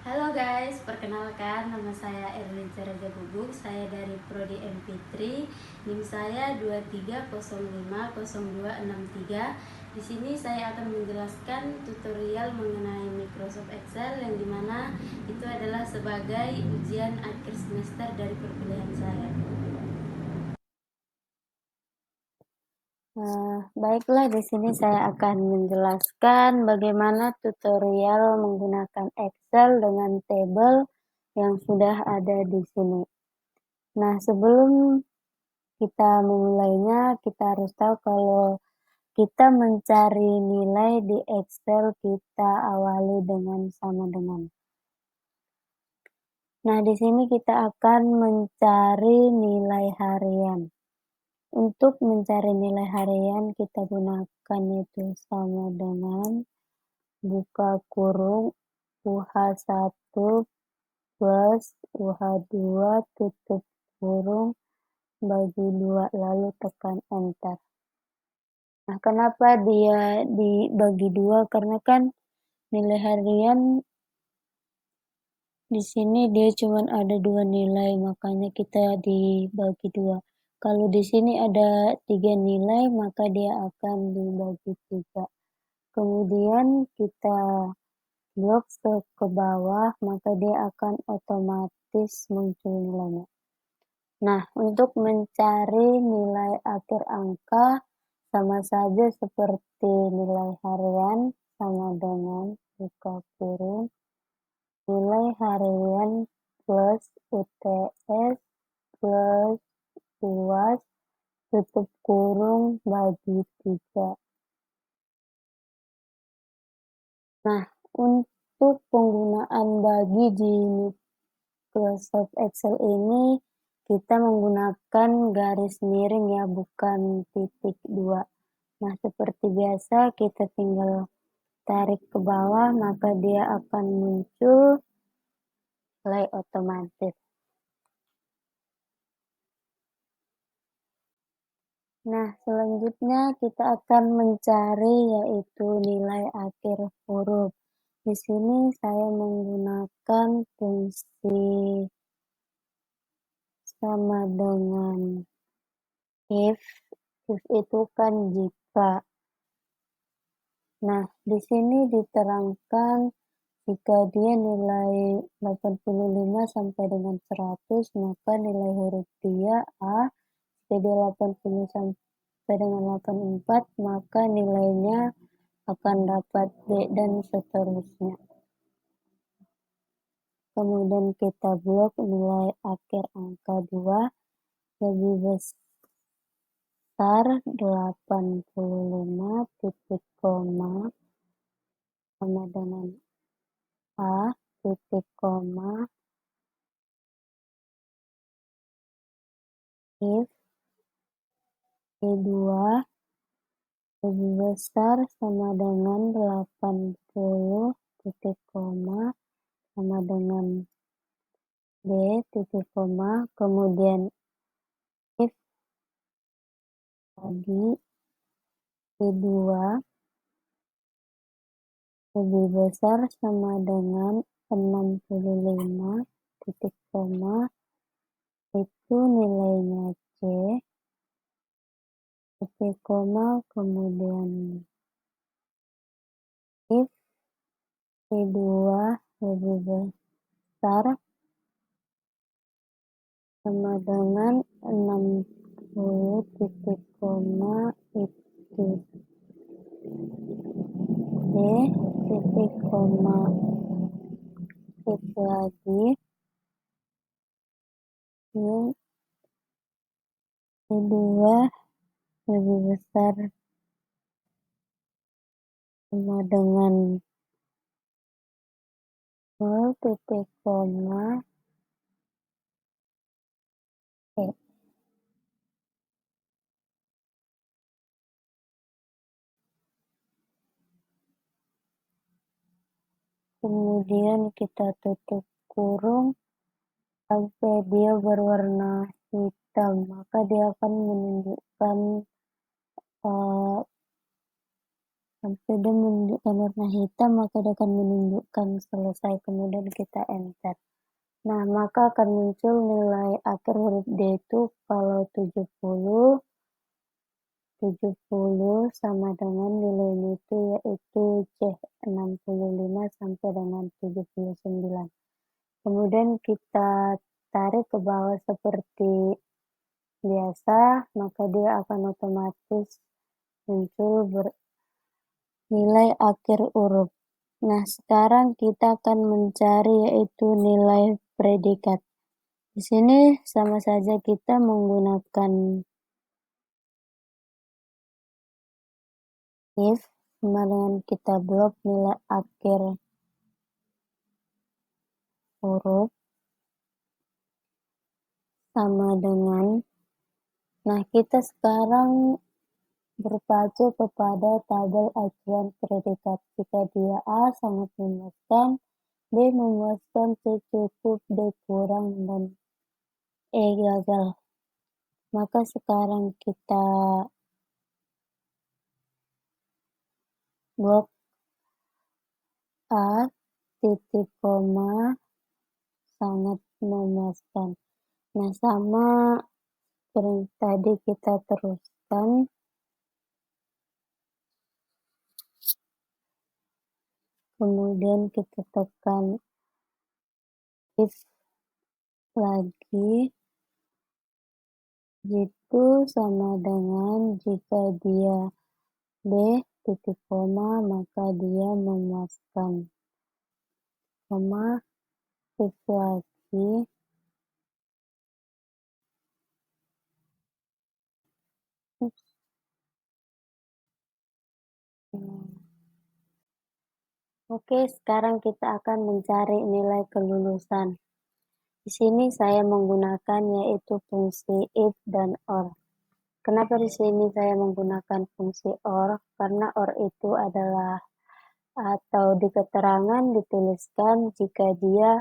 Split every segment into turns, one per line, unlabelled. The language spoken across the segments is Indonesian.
Halo guys, perkenalkan nama saya Erlin Raja Bubuk. Saya dari Prodi MP3. NIM saya 23050263. Di sini saya akan menjelaskan tutorial mengenai Microsoft Excel yang dimana itu adalah sebagai ujian akhir semester dari perkuliahan saya.
Baiklah, di sini saya akan menjelaskan bagaimana tutorial menggunakan Excel dengan tabel yang sudah ada di sini. Nah, sebelum kita memulainya, kita harus tahu kalau kita mencari nilai di Excel, kita awali dengan sama dengan. Nah, di sini kita akan mencari nilai harian. Untuk mencari nilai harian, kita gunakan itu sama dengan buka kurung UH1 plus UH2 tutup kurung bagi 2 lalu tekan enter. Nah, kenapa dia dibagi 2? Karena kan nilai harian di sini dia cuma ada 2 nilai, makanya kita dibagi 2. Kalau di sini ada 3 nilai, maka dia akan dibagi 3. Kemudian kita blok ke bawah, maka dia akan otomatis muncul nilainya. Nah, untuk mencari nilai akhir angka, sama saja seperti nilai harian, sama dengan buka kurung, nilai harian plus UTS plus UAS, tutup kurung bagi 3. Nah, untuk penggunaan bagi di Microsoft Excel ini kita menggunakan garis miring ya, bukan titik 2. Nah, seperti biasa kita tinggal tarik ke bawah, maka dia akan muncul nilai otomatis. Nah, selanjutnya kita akan mencari yaitu nilai akhir huruf. Di sini saya menggunakan fungsi sama dengan if itu kan jika. Nah, di sini diterangkan jika dia nilai 85 sampai dengan 100, maka nilai huruf dia A. Jika dia 80 sampai dengan 84, maka nilainya akan dapat B dan seterusnya. Kemudian kita blok nilai akhir angka 2 lebih besar 85 titik koma sama dengan A titik koma if E2 lebih besar sama dengan 80 titik koma sama dengan B titik koma, kemudian if tadi E2 lebih besar sama dengan 65 titik koma, itu nilainya C titik koma, kemudian if E2 lebih besar sama dengan 60 titik koma, itu D titik koma, itu lagi yang kedua lebih besar sama dengan 0 titik koma E. Kemudian kita tutup kurung sampai dia berwarna hitam, maka dia akan menunjukkan Sampai dia menunjukkan warna hitam, maka dia akan menunjukkan selesai, kemudian kita enter. Nah, maka akan muncul nilai akhir huruf D itu kalau 70 sama dengan nilainya itu yaitu C65 sampai dengan 79. Kemudian kita tarik ke bawah seperti biasa, maka dia akan otomatis muncul nilai akhir huruf. Nah, sekarang kita akan mencari yaitu nilai predikat. Di sini sama saja kita menggunakan if, sama dengan kita blok nilai akhir huruf sama dengan. Nah, kita sekarang berpacu kepada tabel acuan predikat. Jika dia A sangat memuaskan, B memuaskan, C cukup, D kurang, dan E gagal. Maka sekarang kita blok A titik koma sangat memuaskan. Nah, sama seperti tadi kita teruskan. Kemudian kita tekan if lagi. Itu sama dengan jika dia B titik koma maka dia memuaskan. Koma if lagi. Oke, sekarang kita akan mencari nilai kelulusan. Di sini saya menggunakan yaitu fungsi if dan or. Kenapa di sini saya menggunakan fungsi or? Karena or itu adalah atau di keterangan dituliskan jika dia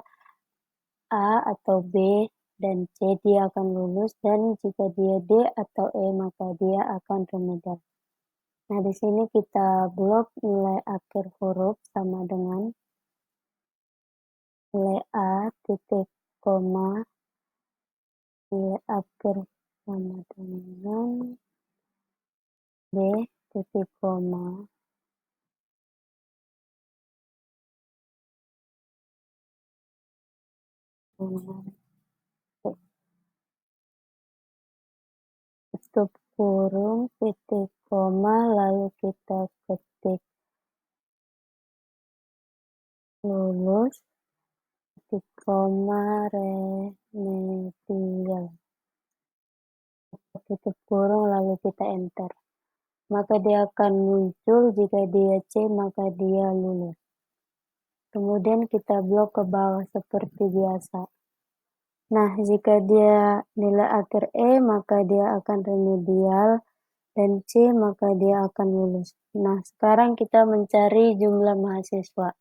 A atau B dan C dia akan lulus, dan jika dia D atau E maka dia akan remedial. Nah, di sini kita blok nilai akhir huruf sama dengan nilai A titik koma nilai akhir sama dengan B titik koma dengan tutup kurung titik koma lalu kita ketik lulus titik koma remedial, tutup kurung lalu kita enter. Maka dia akan muncul, jika dia C maka dia lulus. Kemudian kita blok ke bawah seperti biasa. Nah, jika dia nilai akhir E maka dia akan remedial, dan C maka dia akan lulus. Nah, sekarang kita mencari jumlah mahasiswa.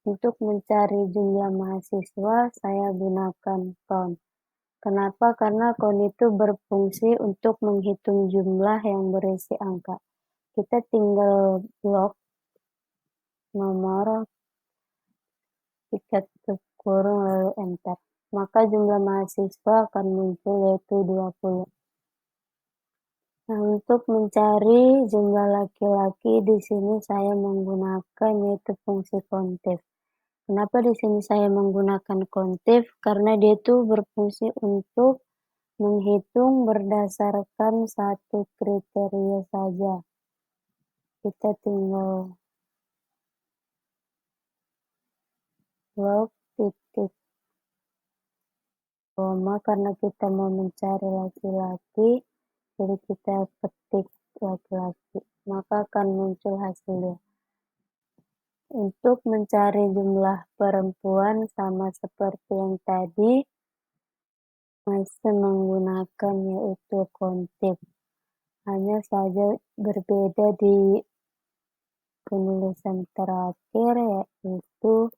Untuk mencari jumlah mahasiswa saya gunakan count. Kenapa? Karena count itu berfungsi untuk menghitung jumlah yang berisi angka. Kita tinggal blok nomor, kita tutup kurung lalu enter. Maka jumlah mahasiswa akan muncul yaitu 20. Nah, untuk mencari jumlah laki-laki di sini saya menggunakan yaitu fungsi countif. Kenapa di sini saya menggunakan countif? Karena dia itu berfungsi untuk menghitung berdasarkan satu kriteria saja. Kita tinggal blok titik koma karena kita mau mencari laki-laki, jadi kita ketik laki-laki, maka akan muncul hasilnya. Untuk mencari jumlah perempuan sama seperti yang tadi, masih menggunakan yaitu countif. Hanya saja berbeda di penulisan terakhir yaitu.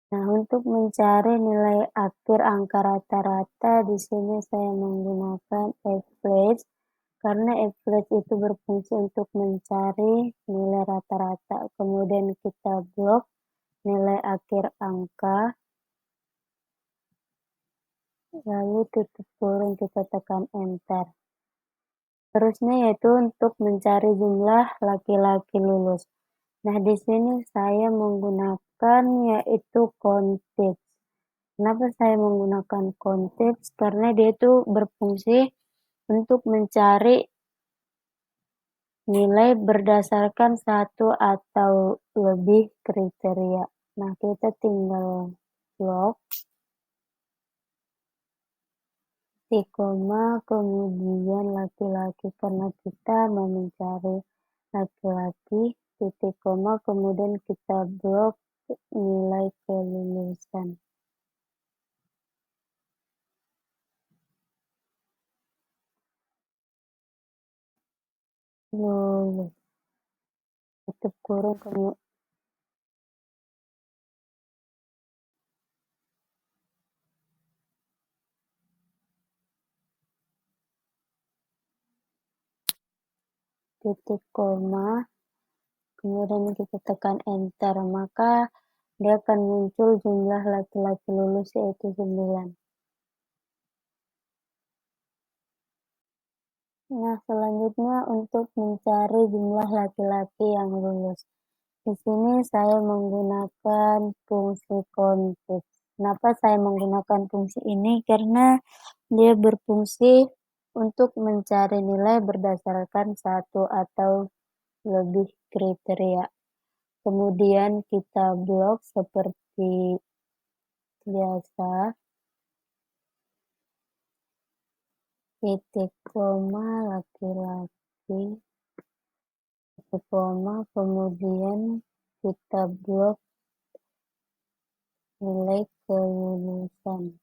Nah, untuk mencari nilai akhir angka rata-rata di sini saya menggunakan average. karena average itu berfungsi untuk mencari nilai rata-rata. Kemudian kita blok nilai akhir angka, lalu tutup kurung, kita tekan enter. Terusnya yaitu untuk mencari jumlah laki-laki lulus. Nah, di sini saya menggunakan yaitu context. Kenapa saya menggunakan context? Karena dia itu berfungsi untuk mencari nilai berdasarkan satu atau lebih kriteria. Nah, kita tinggal blok titik koma kemudian laki-laki karena kita mau mencari laki-laki, titik koma kemudian kita blok nilai kelulusan. Lulus. Tutup kurung kemudian titik koma, kemudian kita tekan enter, maka dia akan muncul jumlah laki-laki lulus yaitu 9. Nah, selanjutnya untuk mencari jumlah laki-laki yang lulus. Di sini saya menggunakan fungsi context. Kenapa saya menggunakan fungsi ini? Karena dia berfungsi untuk mencari nilai berdasarkan satu atau lebih kriteria. Kemudian kita blok seperti biasa, titik koma laki-laki, titik koma, kemudian kita blok nilai kelulusan.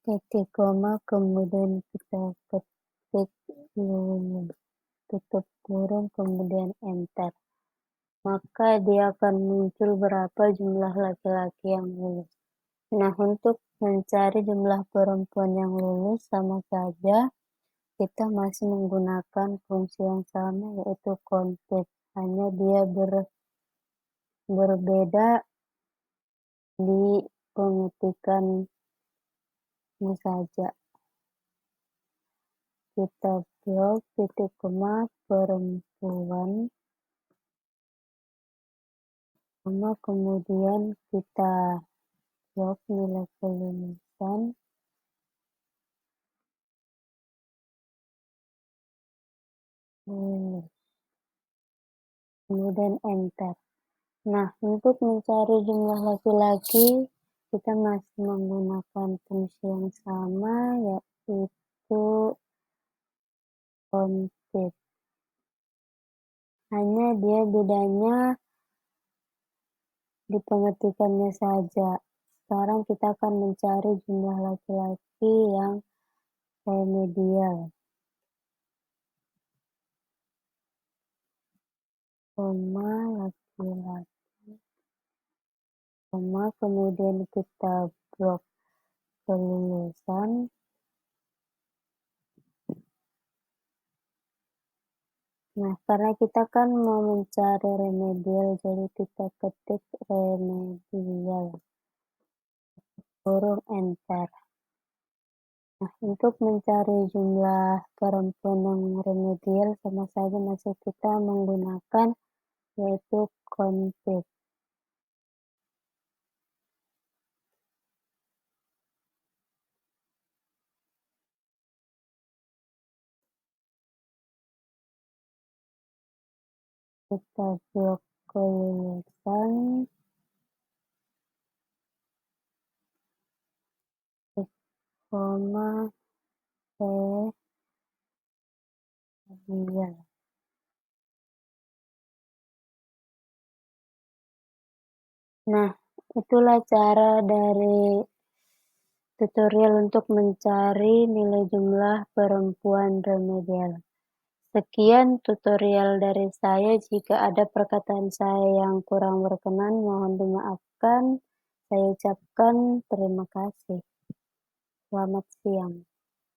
Titik koma, kemudian kita ketik lulus, tutup kurung, kemudian enter. Maka dia akan muncul berapa jumlah laki-laki yang lulus. Nah, untuk mencari jumlah perempuan yang lulus sama saja, kita masih menggunakan fungsi yang sama yaitu context. Hanya dia berbeda di pengetikannya saja. Kita blok titik koma perempuan, kemudian kita blok nilai kelulusan, kemudian enter. Nah, untuk mencari jumlah laki-laki, kita masih menggunakan fungsi yang sama, yaitu context. Hanya dia bedanya di pengetikannya saja. Sekarang kita akan mencari jumlah laki-laki yang remedial. Koma laki-laki, koma, kemudian kita blok kelulusan. Nah, karena kita kan mau mencari remedial, jadi kita ketik remedial, kurung enter. Nah, untuk mencari jumlah perempuan yang remedial sama saja masih kita menggunakan yaitu context. Kita blok kelulusan, koma, remedial. Nah, itulah cara dari tutorial untuk mencari nilai jumlah perempuan remedial. Sekian tutorial dari saya. Jika ada perkataan saya yang kurang berkenan, mohon dimaafkan. Saya ucapkan terima kasih. Selamat siang.